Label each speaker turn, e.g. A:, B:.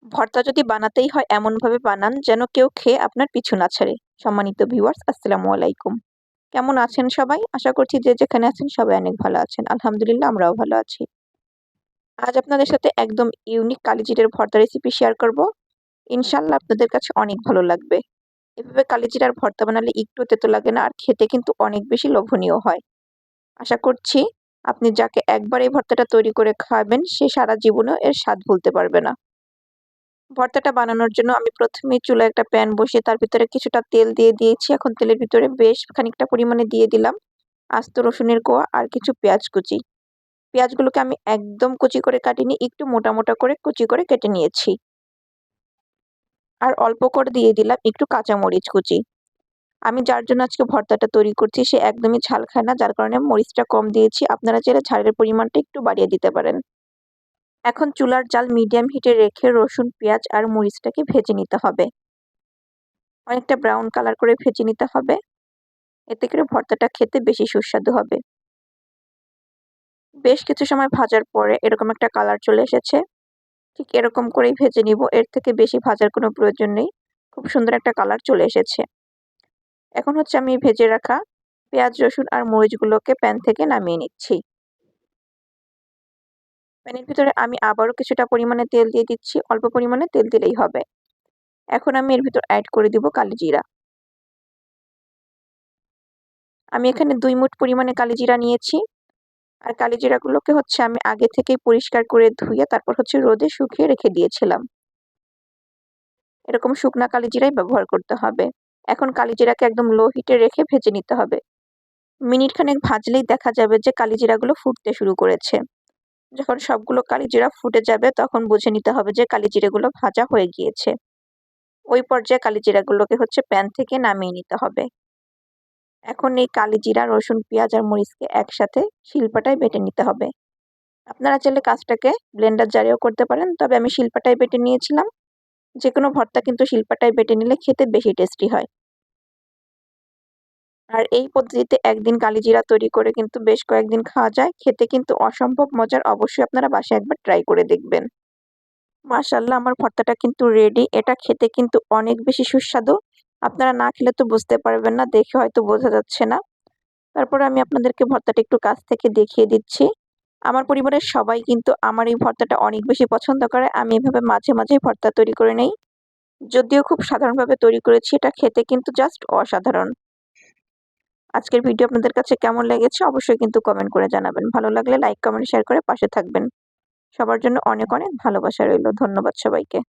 A: ভর্তা যদি বানাতেই হয় এমনভাবে বানান যেন কেউ খেয়ে আপনার পিছু না ছাড়ে। সম্মানিত ভিউয়ার্স, আসসালামু আলাইকুম। কেমন আছেন সবাই? আশা করছি যে যেখানে আছেন সবাই অনেক ভালো আছেন। আলহামদুলিল্লাহ আমরাও ভালো আছি। আজ আপনাদের সাথে একদম ইউনিক কালিজিরার ভর্তা রেসিপি শেয়ার করব। ইনশাআল্লাহ আপনাদের কাছে অনেক ভালো লাগবে। এভাবে কালিজিরার ভর্তা বানালে একটু তেতো লাগে না আর খেতে কিন্তু অনেক বেশি লোভনীয় হয়। আশা করছি আপনি যাকে একবার এই ভর্তাটা তৈরি করে খাওয়াবেন সে সারা জীবনেও এর স্বাদ ভুলতে পারবে না। ভর্তাটা বানানোর জন্য আমি প্রথমেই চুলায় একটা প্যান বসিয়ে তার ভিতরে কিছুটা তেল দিয়ে দিয়েছি। এখন তেলের ভিতরে বেশ খানিকটা পরিমাণে দিয়ে দিলাম আস্ত রসুনের কোয়া আর কিছু পেঁয়াজ কুচি। পেঁয়াজগুলোকে আমি একদম কুচি করে কাটিনি, একটু মোটা মোটা করে কুচি করে কেটে নিয়েছি। আর অল্প করে দিয়ে দিলাম একটু কাঁচামরিচ কুচি। আমি যার জন্য আজকে ভর্তাটা তৈরি করছি সে একদমই ঝাল খায় না, যার কারণে মরিচটা কম দিয়েছি। আপনারা চাইলে ঝালের পরিমাণটা একটু বাড়িয়ে দিতে পারেন। এখন চুলার জাল মিডিয়াম হিটে রেখে রসুন, পেঁয়াজ আর মরিচটাকে ভেজে নিতে হবে। অনেকটা ব্রাউন কালার করে ভেজে নিতে হবে। এতে করে ভর্তাটা খেতে বেশি সুস্বাদু হবে। বেশ কিছু সময় ভাজার পরে এরকম একটা কালার চলে এসেছে। ঠিক এরকম করেই ভেজে নিব, এর থেকে বেশি ভাজার কোনো প্রয়োজন নেই। খুব সুন্দর একটা কালার চলে এসেছে। এখন হচ্ছে আমি ভেজে রাখা পেঁয়াজ, রসুন আর মরিচগুলোকে প্যান থেকে নামিয়ে নিচ্ছি। প্যানের ভিতরে আমি আবারও কিছুটা পরিমাণে তেল দিয়ে দিচ্ছি, অল্প পরিমাণে তেল দিলেই হবে। এখন আমি এর ভিতর অ্যাড করে দিব কালিজিরা। আমি এখানে 2 মুঠ পরিমাণে কালিজিরা নিয়েছি। আর কালিজিরাগুলোকে হচ্ছে আমি আগে থেকেই পরিষ্কার করে ধুয়ে তারপর হচ্ছে রোদে শুকিয়ে রেখে দিয়েছিলাম। এরকম শুকনা কালিজিরাই ব্যবহার করতে হবে। এখন কালিজিরাকে একদম লো হিটে রেখে ভেজে নিতে হবে। মিনিট খানেক ভাজলেই দেখা যাবে যে কালিজিরাগুলো ফুটতে শুরু করেছে। যখন সবগুলো কালিজিরা ফুটে যাবে তখন বুঝে নিতে হবে যে কালিজিরাগুলো ভাজা হয়ে গিয়েছে। ওই পর্যায়ে কালিজিরাগুলোকে হচ্ছে প্যান থেকে নামিয়ে নিতে হবে। এখন এই কালিজিরা, রসুন, পেঁয়াজ আর মরিচকে একসাথে শিলপাটায় বেটে নিতে হবে। আপনারা চাইলে কাজটাকে ব্লেন্ডার জারেও করতে পারেন, তবে আমি শিলপাটায় বেটে নিয়েছিলাম। যেকোনো ভর্তা কিন্তু শিলপাটায় বেটে নিলে খেতে বেশি টেস্টি হয়। আর এই পদ্ধতিতে একদিন কালিজিরা তৈরি করে কিন্তু বেশ কয়েকদিন খাওয়া যায়। খেতে কিন্তু অসম্ভব মজার। অবশ্যই আপনারা বাসায় একবার ট্রাই করে দেখবেন। মাশাআল্লাহ, আমার ভর্তাটা কিন্তু রেডি। এটা খেতে কিন্তু অনেক বেশি সুস্বাদু। আপনারা না খেলে তো বুঝতে পারবেন না, দেখে হয়তো বোঝা যাচ্ছে না। তারপরে আমি আপনাদেরকে ভর্তাটা একটু কাছ থেকে দেখিয়ে দিচ্ছি। আমার পরিবারের সবাই কিন্তু আমার এই ভর্তাটা অনেক বেশি পছন্দ করে। আমি এভাবে মাঝে মাঝেই ভর্তা তৈরি করে নেই। যদিও খুব সাধারণভাবে তৈরি করেছি, এটা খেতে কিন্তু জাস্ট অসাধারণ। আজকের ভিডিও আপনাদের কাছে কেমন লেগেছে অবশ্যই কিন্তু কমেন্ট করে জানাবেন। ভালো লাগলে লাইক, কমেন্ট, শেয়ার করে পাশে থাকবেন। সবার জন্য অনেক অনেক ভালোবাসা রইল। ধন্যবাদ সবাইকে।